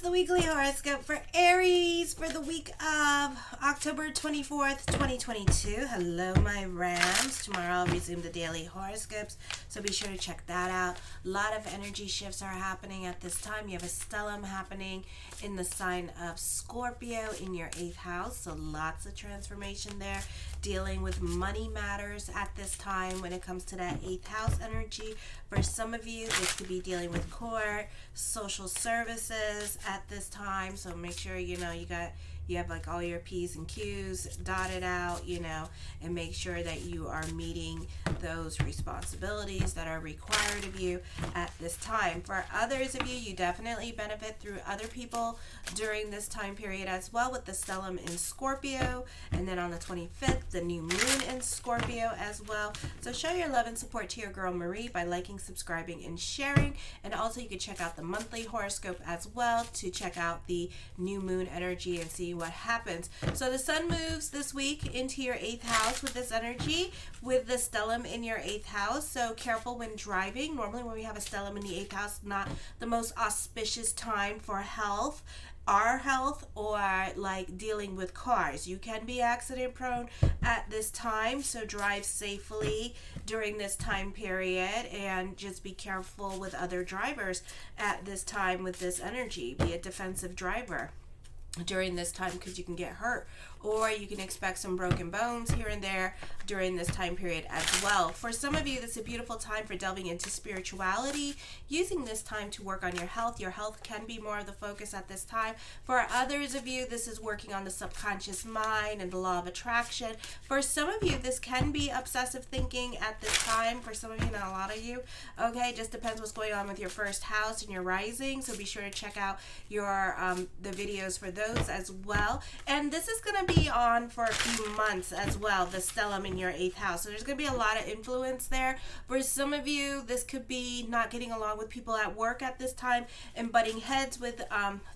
the weekly horoscope for Aries for the week of October 24th, 2022. Hello, my Rams. Tomorrow I'll resume the daily horoscopes, so be sure to check that out. A lot of energy shifts are happening at this time. You have a stellium happening in the sign of Scorpio in your 8th house, so lots of transformation there. Dealing with money matters at this time when it comes to that 8th house energy. For some of you, this could be dealing with court, social services at this time, so make sure you have like all your P's and Q's dotted out, and make sure that you are meeting those responsibilities that are required of you at this time. For others of you, you definitely benefit through other people during this time period as well, with the stellium in Scorpio, and then on the 25th, the new moon in Scorpio as well. So show your love and support to your girl Marie by liking, subscribing, and sharing. And also you can check out the monthly horoscope as well to check out the new moon energy and see what happens. So the sun moves this week into your 8th house with this energy, with the stellium in your 8th house. So careful when driving. Normally when we have a stellium in the 8th house, not the most auspicious time for health, our health, or like dealing with cars. You can be accident prone at this time, so drive safely during this time period, and just be careful with other drivers at this time with this energy. Be a defensive driver during this time, because you can get hurt, or you can expect some broken bones here and there during this time period as well. For some of you, this is a beautiful time for delving into spirituality, using this time to work on your health. Your health can be more of the focus at this time. For others of you, this is working on the subconscious mind and the law of attraction. For some of you, this can be obsessive thinking at this time. For some of you, not a lot of you. Okay, just depends what's going on with your first house and your rising. So be sure to check out your the videos for those as well. And this is going to be on for a few months as well, the stellium in your 8th house. So there's going to be a lot of influence there. For some of you, this could be not getting along with people at work at this time, and butting heads with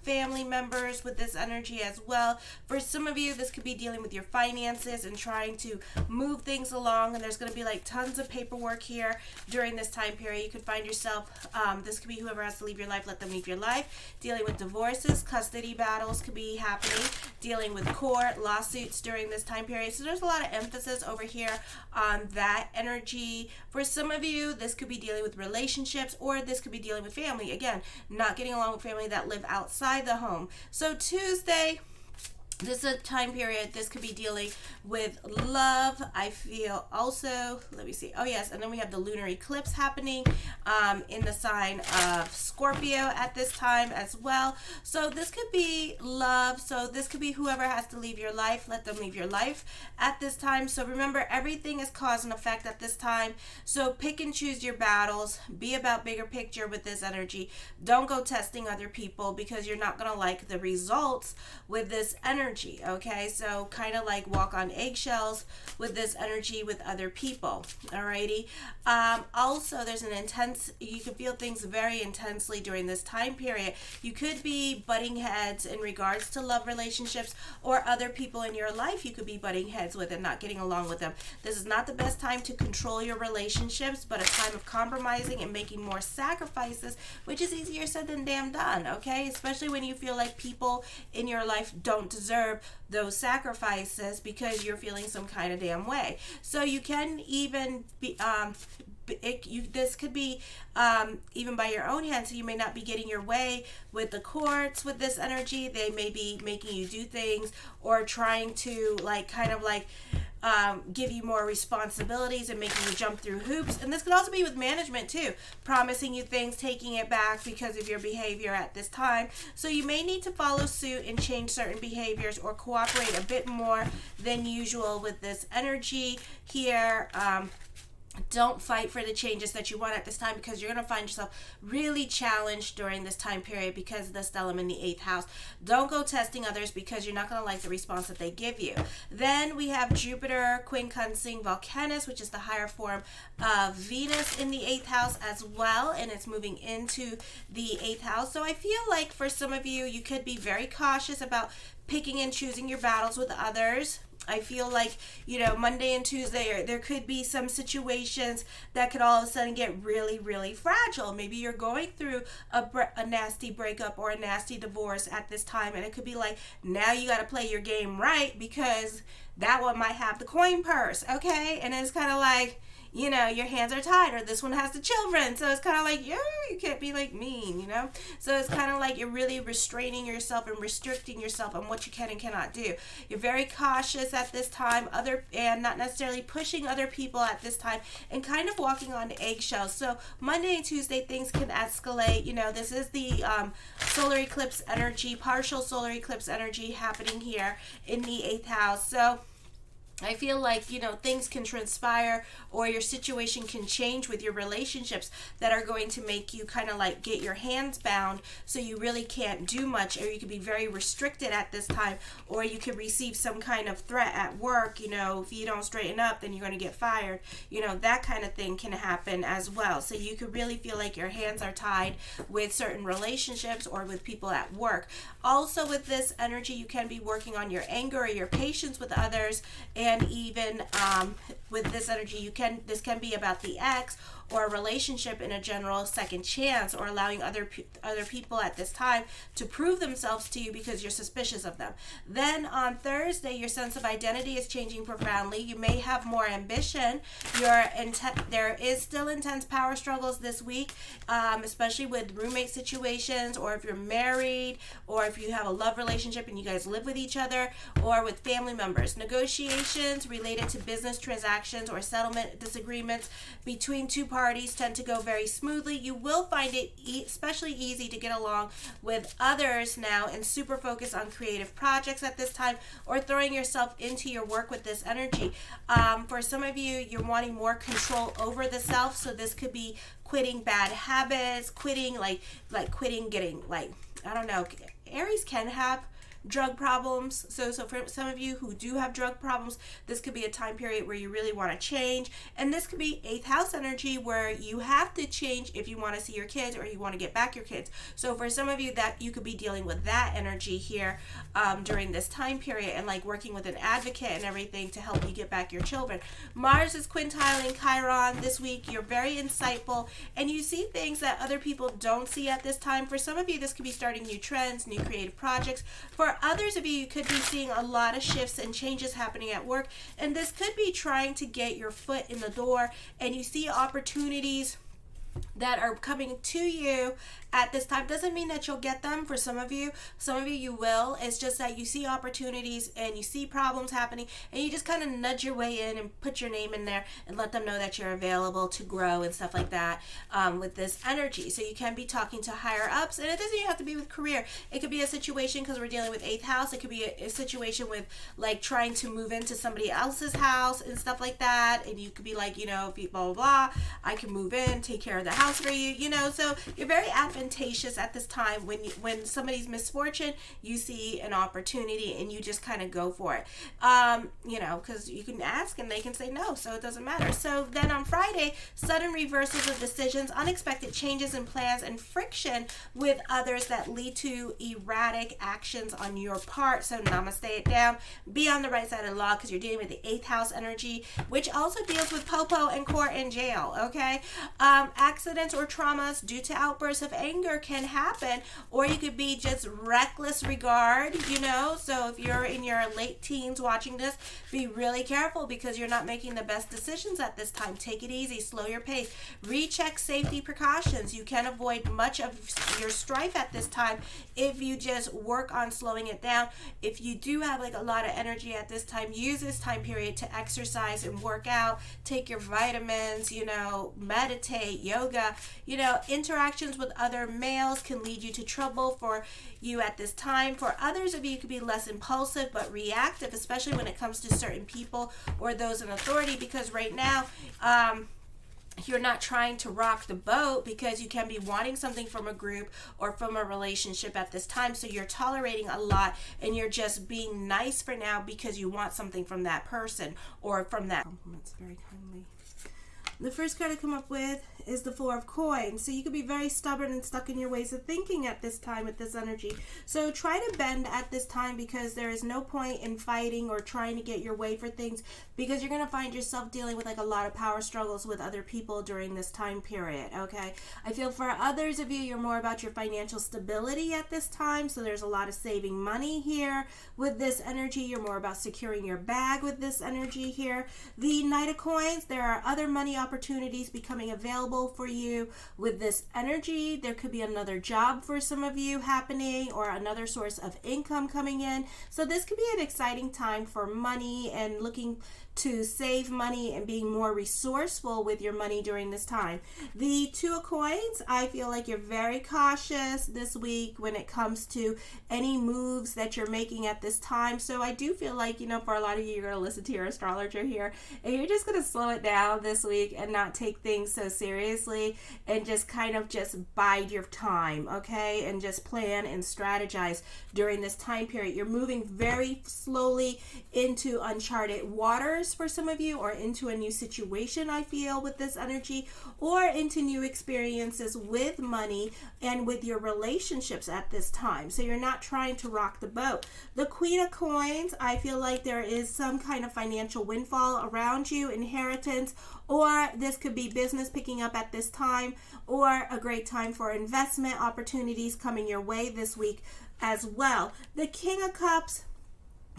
family members with this energy as well. For some of you, this could be dealing with your finances and trying to move things along, and there's going to be like tons of paperwork here during this time period. You could find yourself, this could be whoever has to leave your life, let them leave your life. Dealing with divorces, custody battles could be happening. Dealing with court, lawsuits during this time period. So there's a lot of emphasis over here on that energy. For some of you, this could be dealing with relationships, or this could be dealing with family. Again, not getting along with family that live outside the home. So Tuesday, this is a time period, this could be dealing with love. I feel also, let me see. Oh yes, and then we have the lunar eclipse happening in the sign of Scorpio at this time as well. So this could be love. So this could be whoever has to leave your life, let them leave your life at this time. So remember, everything is cause and effect at this time. So pick and choose your battles. Be about bigger picture with this energy. Don't go testing other people, because you're not going to like the results with this energy. Okay, so kind of like walk on eggshells with this energy with other people. Alrighty. Also, there's an intense, you can feel things very intensely during this time period. You could be butting heads in regards to love relationships, or other people in your life you could be butting heads with and not getting along with them. This is not the best time to control your relationships, but a time of compromising and making more sacrifices, which is easier said than damn done. Okay, especially when you feel like people in your life don't deserve those sacrifices because you're feeling some kind of damn way. So you can even be this could be even by your own hand. So you may not be getting your way with the courts with this energy. They may be making you do things, or trying to give you more responsibilities and making you jump through hoops. And this could also be with management too, promising you things, taking it back because of your behavior at this time. So you may need to follow suit and change certain behaviors, or cooperate a bit more than usual with this energy here. Don't fight for the changes that you want at this time, because you're going to find yourself really challenged during this time period because of the stellium in the 8th house. Don't go testing others, because you're not going to like the response that they give you. Then we have Jupiter quincunxing Volcanus, which is the higher form of Venus, in the 8th house as well, and it's moving into the 8th house. So I feel like for some of you, you could be very cautious about picking and choosing your battles with others. I feel like, Monday and Tuesday, there could be some situations that could all of a sudden get really, really fragile. Maybe you're going through a nasty breakup or a nasty divorce at this time, and it could be like, now you got to play your game right because that one might have the coin purse, okay? And it's kind of like, your hands are tied, or this one has the children. So it's kind of like, you can't be like mean, So it's kind of like you're really restraining yourself and restricting yourself on what you can and cannot do. You're very cautious at this time, and not necessarily pushing other people at this time, and kind of walking on eggshells. So Monday and Tuesday, things can escalate. This is the solar eclipse energy, partial solar eclipse energy happening here in the 8th house. So I feel like, things can transpire, or your situation can change with your relationships that are going to make you kind of like get your hands bound, so you really can't do much, or you could be very restricted at this time, or you could receive some kind of threat at work, if you don't straighten up, then you're going to get fired, that kind of thing can happen as well. So you could really feel like your hands are tied with certain relationships or with people at work. Also with this energy, you can be working on your anger or your patience with others, and even with this energy, this can be about the ex, or a relationship in a general second chance, or allowing other people at this time to prove themselves to you because you're suspicious of them. Then on Thursday, your sense of identity is changing profoundly. You may have more ambition. There is still intense power struggles this week, especially with roommate situations, or if you're married, or if you have a love relationship and you guys live with each other, or with family members. Negotiations related to business transactions or settlement disagreements between two parties tend to go very smoothly. You will find it especially easy to get along with others now, and super focus on creative projects at this time, or throwing yourself into your work with this energy. For some of you, you're wanting more control over the self, so this could be quitting bad habits, quitting quitting getting I don't know, Aries can have drug problems. So for some of you who do have drug problems, this could be a time period where you really want to change. And this could be 8th house energy, where you have to change if you want to see your kids, or you want to get back your kids. So for some of you, that you could be dealing with that energy here during this time period, and like working with an advocate and everything to help you get back your children. Mars is quintiling Chiron this week. You're very insightful, and you see things that other people don't see at this time. For some of you, this could be starting new trends, new creative projects. For others of you, you could be seeing a lot of shifts and changes happening at work, and this could be trying to get your foot in the door, and you see opportunities that are coming to you at this time. Doesn't mean that you'll get them. For some of you you will. It's just that you see opportunities and you see problems happening, and you just kind of nudge your way in and put your name in there and let them know that you're available to grow and stuff like that with this energy. So you can be talking to higher ups, and it doesn't even have to be with career. It could be a situation, because we're dealing with 8th house, it could be a situation with like trying to move into somebody else's house and stuff like that, and you could be like, blah blah blah, I can move in, take care of the house for you, so you're very advantageous at this time. When somebody's misfortune, you see an opportunity and you just kind of go for it, because you can ask and they can say no, so it doesn't matter. So then on Friday, sudden reversals of decisions, unexpected changes in plans, and friction with others that lead to erratic actions on your part. So namaste it down, be on the right side of the law, because you're dealing with the 8th house energy, which also deals with popo and court and jail. Okay, accidents or traumas due to outbursts of anger can happen, or you could be just reckless regard, so if you're in your late teens watching this, be really careful, because you're not making the best decisions at this time. Take it easy, slow your pace, recheck safety precautions. You can avoid much of your strife at this time if you just work on slowing it down. If you do have like a lot of energy at this time, use this time period to exercise and work out, take your vitamins, meditate, yoga. Interactions with other males can lead you to trouble for you at this time. For others of you, you could be less impulsive but reactive, especially when it comes to certain people or those in authority, because right now you're not trying to rock the boat, because you can be wanting something from a group or from a relationship at this time. So you're tolerating a lot, and you're just being nice for now because you want something from that person or from that. Compliments very kindly. The first card I come up with is the Four of Coins. So you could be very stubborn and stuck in your ways of thinking at this time with this energy. So try to bend at this time, because there is no point in fighting or trying to get your way for things, because you're going to find yourself dealing with like a lot of power struggles with other people during this time period, okay? I feel for others of you, you're more about your financial stability at this time. So there's a lot of saving money here with this energy. You're more about securing your bag with this energy here. The Knight of Coins, there are other money opportunities becoming available for you with this energy. There could be another job for some of you happening, or another source of income coming in. So this could be an exciting time for money and looking to save money and being more resourceful with your money during this time. The Two of Coins, I feel like you're very cautious this week when it comes to any moves that you're making at this time. So I do feel like, for a lot of you, you're going to listen to your astrologer here, and you're just going to slow it down this week and not take things so seriously, and just kind of just bide your time, okay? And just plan and strategize during this time period. You're moving very slowly into uncharted waters for some of you, or into a new situation, I feel, with this energy, or into new experiences with money and with your relationships at this time. So you're not trying to rock the boat. The Queen of Coins, I feel like there is some kind of financial windfall around you, inheritance, or this could be business picking up at this time, or a great time for investment opportunities coming your way this week as well. The King of Cups,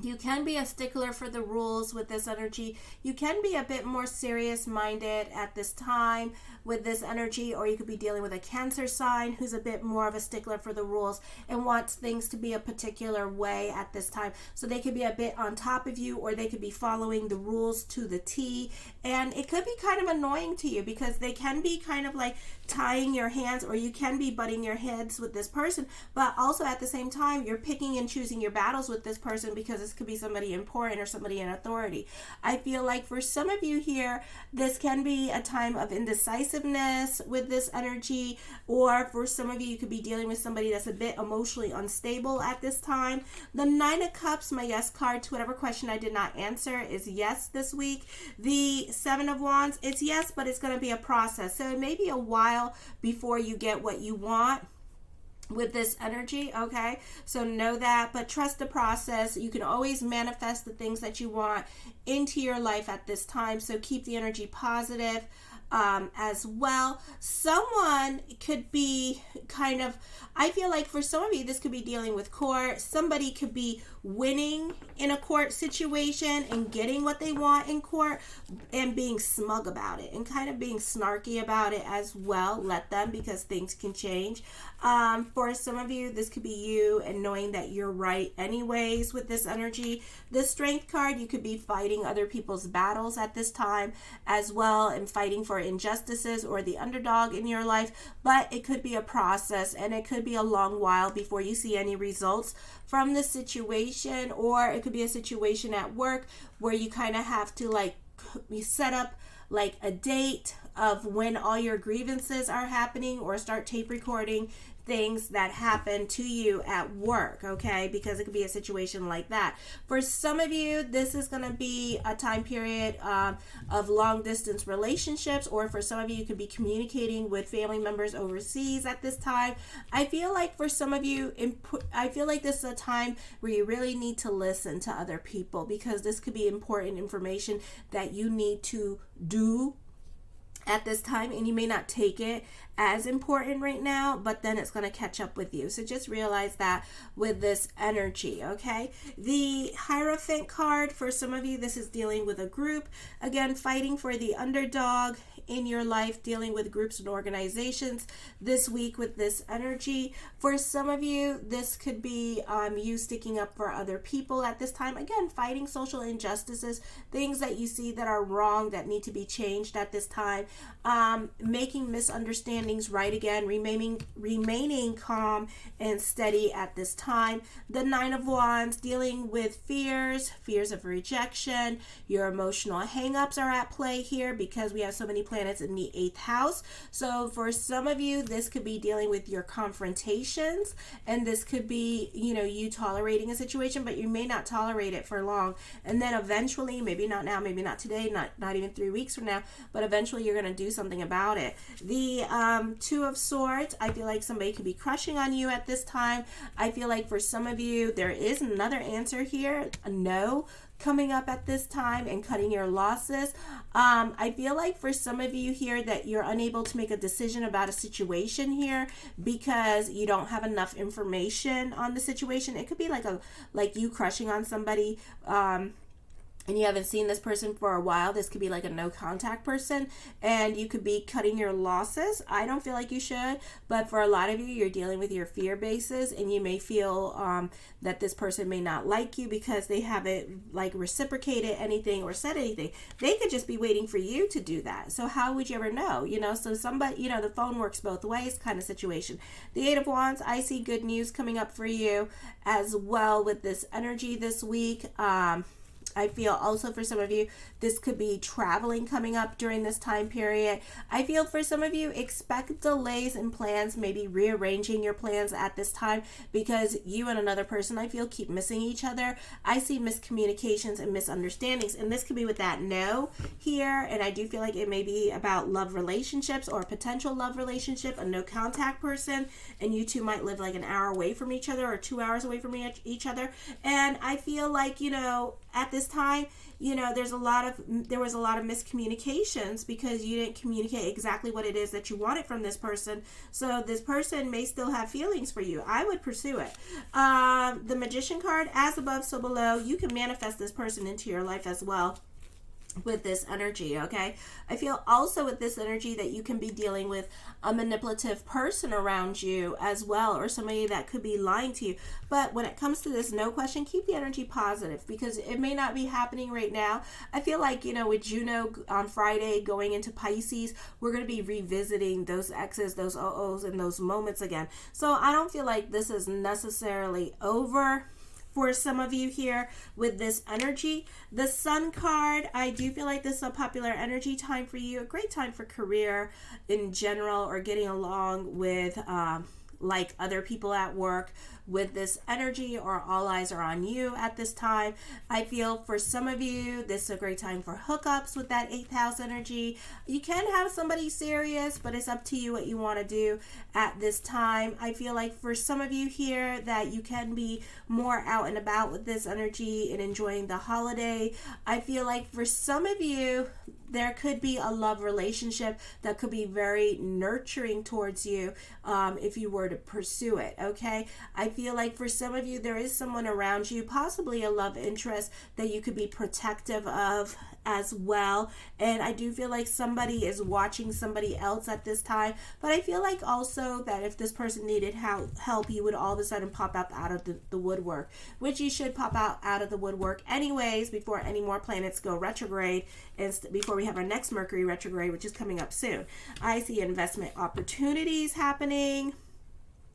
you can be a stickler for the rules with this energy. You can be a bit more serious-minded at this time with this energy, or you could be dealing with a Cancer sign who's a bit more of a stickler for the rules and wants things to be a particular way at this time. So they could be a bit on top of you, or they could be following the rules to the T, and it could be kind of annoying to you, because they can be kind of like tying your hands, or you can be butting your heads with this person, but also at the same time, you're picking and choosing your battles with this person, because this could be somebody important or somebody in authority. I feel like for some of you here, this can be a time of indecisiveness with this energy, or for some of you, you could be dealing with somebody that's a bit emotionally unstable at this time. The Nine of Cups, my yes card to whatever question I did not answer, is yes this week. The Seven of Wands, it's yes, but it's going to be a process. So it may be a while before you get what you want with this energy, okay? So know that, but trust the process. You can always manifest the things that you want into your life at this time, so keep the energy positive as well. Someone could be kind of, I feel like for some of you, this could be dealing with court. Somebody could be winning in a court situation and getting what they want in court and being smug about it and kind of being snarky about it as well. Let them, because things can change. For some of you, this could be you and knowing that you're right anyways with this energy. The Strength card, you could be fighting other people's battles at this time as well, and fighting for injustices or the underdog in your life, but it could be a process, and it could be a long while before you see any results from the situation, or it could be a situation at work where you kind of have to like set up like a date of when all your grievances are happening, or start tape recording things that happen to you at work, okay? Because it could be a situation like that. For some of you, this is going to be a time period of long distance relationships, or for some of you, you could be communicating with family members overseas at this time. I feel like for some of you, I feel like this is a time where you really need to listen to other people, because this could be important information that you need to do at this time, and you may not take it as important right now, but then it's going to catch up with you. So just realize that with this energy, okay? The Hierophant card, for some of you, this is dealing with a group. Again, fighting for the underdog in your life, dealing with groups and organizations this week with this energy. For some of you, this could be you sticking up for other people at this time. Again, fighting social injustices, things that you see that are wrong that need to be changed at this time. Making misunderstandings right again, remaining calm and steady at this time. The Nine of Wands, dealing with fears of rejection. Your emotional hang-ups are at play here, because we have so many planets planets in the 8th house. So for some of you, this could be dealing with your confrontations, and this could be, you tolerating a situation, but you may not tolerate it for long. And then eventually, maybe not now, maybe not today, not even 3 weeks from now, but eventually you're going to do something about it. The Two of Swords, I feel like somebody could be crushing on you at this time. I feel like for some of you, there is another answer here, a no, coming up at this time, and cutting your losses. I feel like for some of you here that you're unable to make a decision about a situation here because you don't have enough information on the situation. It could be like you crushing on somebody, and you haven't seen this person for a while. This could be like a no contact person, and you could be cutting your losses. I don't feel like you should, but for a lot of you, you're dealing with your fear bases, and you may feel that this person may not like you because they haven't like reciprocated anything or said anything. They could just be waiting for you to do that. So how would you ever know? So somebody, the phone works both ways kind of situation. The Eight of Wands, I see good news coming up for you as well with this energy this week. I feel also for some of you, this could be traveling coming up during this time period. I feel for some of you, expect delays in plans, maybe rearranging your plans at this time because you and another person, I feel, keep missing each other. I see miscommunications and misunderstandings, and this could be with that no here, and I do feel like it may be about love relationships or a potential love relationship, a no contact person, and you two might live like an hour away from each other or 2 hours away from each other. And I feel like, at this time, there was a lot of miscommunications because you didn't communicate exactly what it is that you wanted from this person. So this person may still have feelings for you. I would pursue it. The Magician card, as above, so below. You can manifest this person into your life as well with this energy, okay? I feel also with this energy that you can be dealing with a manipulative person around you as well, or somebody that could be lying to you. But when it comes to this no question, keep the energy positive because it may not be happening right now. I feel like, with Juno on Friday going into Pisces, we're going to be revisiting those X's, those OOs, and those moments again. So I don't feel like this is necessarily over for some of you here with this energy. The Sun card, I do feel like this is a popular energy time for you, a great time for career in general or getting along with like other people at work with this energy, or all eyes are on you at this time. I feel for some of you, this is a great time for hookups with that 8th house energy. You can have somebody serious, but it's up to you what you want to do at this time. I feel like for some of you here that you can be more out and about with this energy and enjoying the holiday. I feel like for some of you, there could be a love relationship that could be very nurturing towards you if you were to pursue it, okay? I feel like for some of you, there is someone around you, possibly a love interest that you could be protective of as well. And I do feel like somebody is watching somebody else at this time. But I feel like also that if this person needed help, you would all of a sudden pop out of the woodwork, which you should pop out of the woodwork anyways before any more planets go retrograde and before we have our next Mercury retrograde, which is coming up soon. I see investment opportunities happening.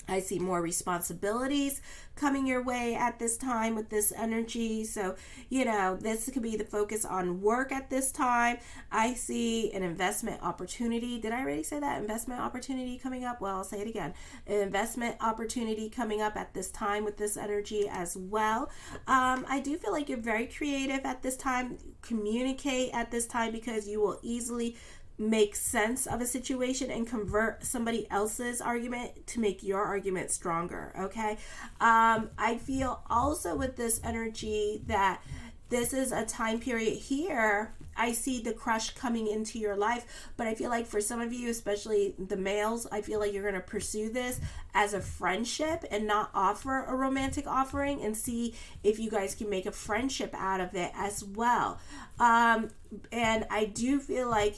I see more responsibilities coming your way at this time with this energy. So, this could be the focus on work at this time. I see an investment opportunity. Did I already say that? Investment opportunity coming up? Well, I'll say it again. An investment opportunity coming up at this time with this energy as well. I do feel like you're very creative at this time. Communicate at this time because you will easily make sense of a situation and convert somebody else's argument to make your argument stronger, okay? I feel also with this energy that this is a time period here. I see the crush coming into your life, but I feel like for some of you, especially the males, I feel like you're going to pursue this as a friendship and not offer a romantic offering and see if you guys can make a friendship out of it as well. And I do feel like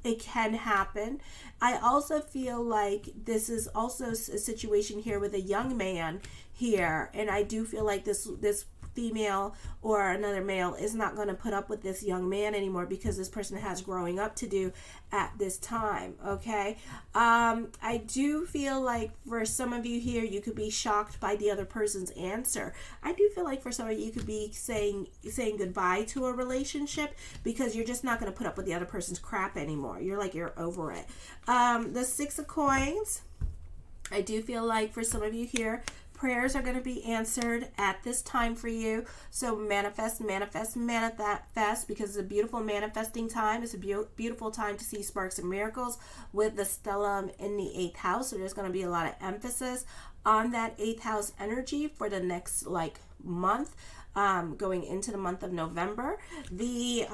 it can happen. I also feel like this is also a situation here with a young man here, and I do feel like this female or another male is not going to put up with this young man anymore, because this person has growing up to do at this time. Okay, I do feel like for some of you here, you could be shocked by the other person's answer. I do feel like for some of you could be saying goodbye to a relationship because you're just not going to put up with the other person's crap anymore. You're over it. The Six of Coins, I do feel like for some of you here, prayers are going to be answered at this time for you. So manifest, manifest, manifest, because it's a beautiful manifesting time. It's a beautiful time to see sparks and miracles with the stellium in the 8th house. So there's going to be a lot of emphasis on that 8th house energy for the next month, going into the month of November. The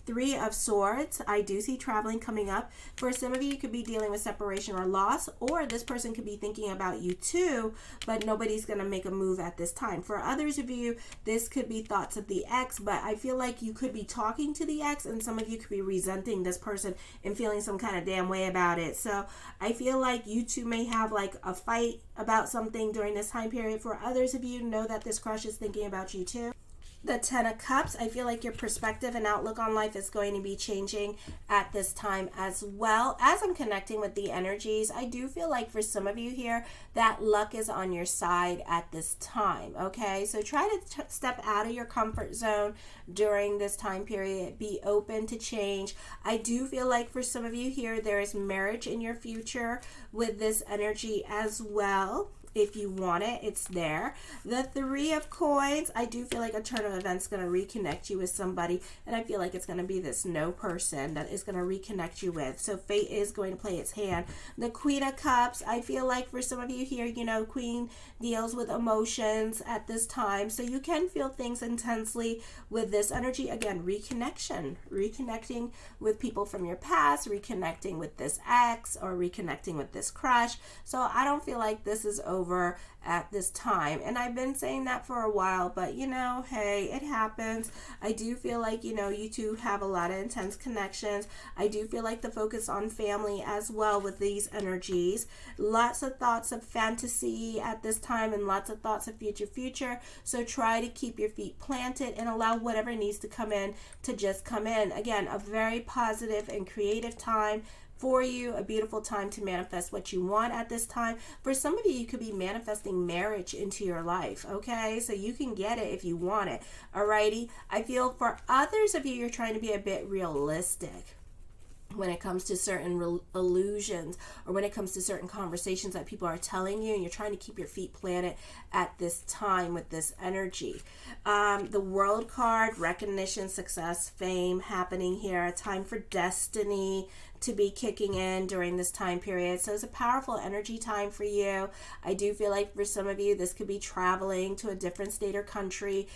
Three of Swords, I do see traveling coming up. For some of you, you could be dealing with separation or loss, or this person could be thinking about you too, but nobody's going to make a move at this time. For others of you, this could be thoughts of the ex, but I feel like you could be talking to the ex, and some of you could be resenting this person and feeling some kind of damn way about it. So I feel like you two may have a fight about something during this time period. For others of you, know that this crush is thinking about you too. The Ten of Cups, I feel like your perspective and outlook on life is going to be changing at this time as well. As I'm connecting with the energies, I do feel like for some of you here, that luck is on your side at this time, okay? So try to step out of your comfort zone during this time period. Be open to change. I do feel like for some of you here, there is marriage in your future with this energy as well. If you want it, it's there. The Three of Coins, I do feel like a turn of events is going to reconnect you with somebody, and I feel like it's going to be this no person that is going to reconnect you with. So fate is going to play its hand. The Queen of Cups, I feel like for some of you here, Queen deals with emotions at this time, so you can feel things intensely with this energy. Again, reconnecting with people from your past, reconnecting with this ex, or reconnecting with this crush. So I don't feel like this is over at this time, and I've been saying that for a while, but hey, it happens. I do feel like you two have a lot of intense connections. I do feel like the focus on family as well with these energies. Lots of thoughts of fantasy at this time, and lots of thoughts of future. So try to keep your feet planted and allow whatever needs to come in to just come in. Again, a very positive and creative time for you, a beautiful time to manifest what you want at this time. For some of you, you could be manifesting marriage into your life, okay? So you can get it if you want it, alrighty? I feel for others of you, you're trying to be a bit realistic when it comes to certain illusions, or when it comes to certain conversations that people are telling you, and you're trying to keep your feet planted at this time with this energy. The World card, recognition, success, fame happening here, a time for destiny to be kicking in during this time period. So it's a powerful energy time for you. I do feel like for some of you, this could be traveling to a different state or country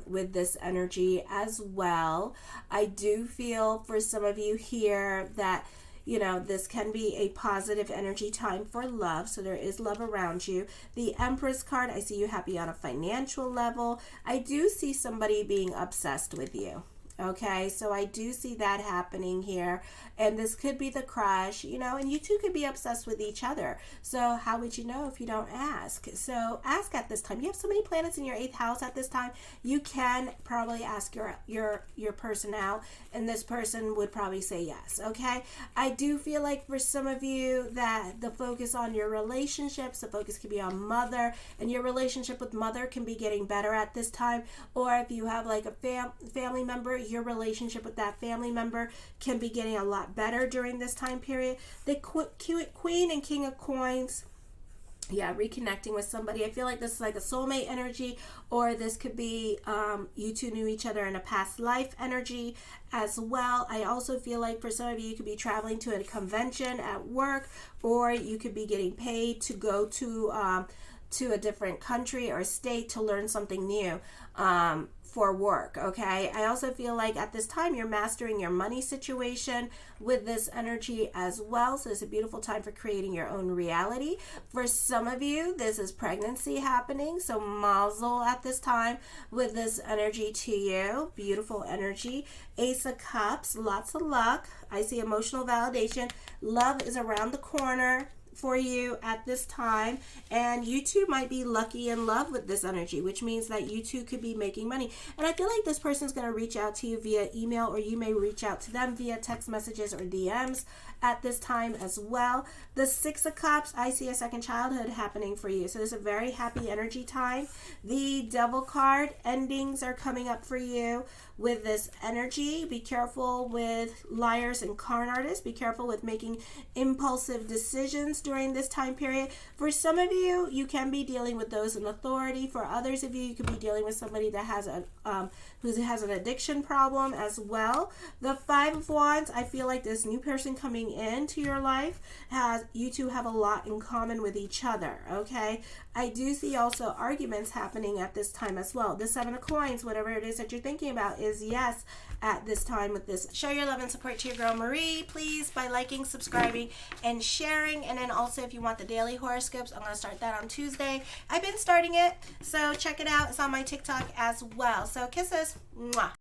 with this energy as well. I do feel for some of you here that this can be a positive energy time for love. So there is love around you. The Empress card, I see you happy on a financial level. I do see somebody being obsessed with you. Okay, so I do see that happening here, and this could be the crush, and you two could be obsessed with each other. So how would you know if you don't ask? So ask at this time. You have so many planets in your 8th house at this time. You can probably ask your person out, and this person would probably say yes. Okay, I do feel like for some of you that the focus on your relationships, the focus could be on mother, and your relationship with mother can be getting better at this time. Or if you have like a family member, your relationship with that family member can be getting a lot better during this time period. The Queen and King of Coins, reconnecting with somebody. I feel like this is like a soulmate energy, or this could be you two knew each other in a past life energy as well. I also feel like for some of you could be traveling to a convention at work, or you could be getting paid to go to a different country or state to learn something new for work, okay? I also feel like at this time you're mastering your money situation with this energy as well. So it's a beautiful time for creating your own reality. For some of you, this is pregnancy happening. So mazel at this time with this energy to you. Beautiful energy. Ace of Cups, lots of luck. I see emotional validation. Love is around the corner. for you at this time, and you two might be lucky in love with this energy, which means that you two could be making money. And I feel like this person's going to reach out to you via email, or you may reach out to them via text messages or DMs at this time as well. The Six of Cups, I see a second childhood happening for you. So there's a very happy energy time. The Devil card, endings are coming up for you with this energy. Be careful with liars and con artists. Be careful with making impulsive decisions during this time period. For some of you, you can be dealing with those in authority. For others of you, you could be dealing with somebody that has who has an addiction problem as well. The Five of Wands, I feel like this new person coming into your life you two have a lot in common with each other, okay? I do see also arguments happening at this time as well. The Seven of Coins, whatever it is that you're thinking about, is yes at this time with this. Show your love and support to your girl Marie, please, by liking, subscribing, and sharing. And then also, if you want the daily horoscopes, I'm going to start that on Tuesday. I've been starting it, so check it out. It's on my TikTok as well. So kisses. Mwah.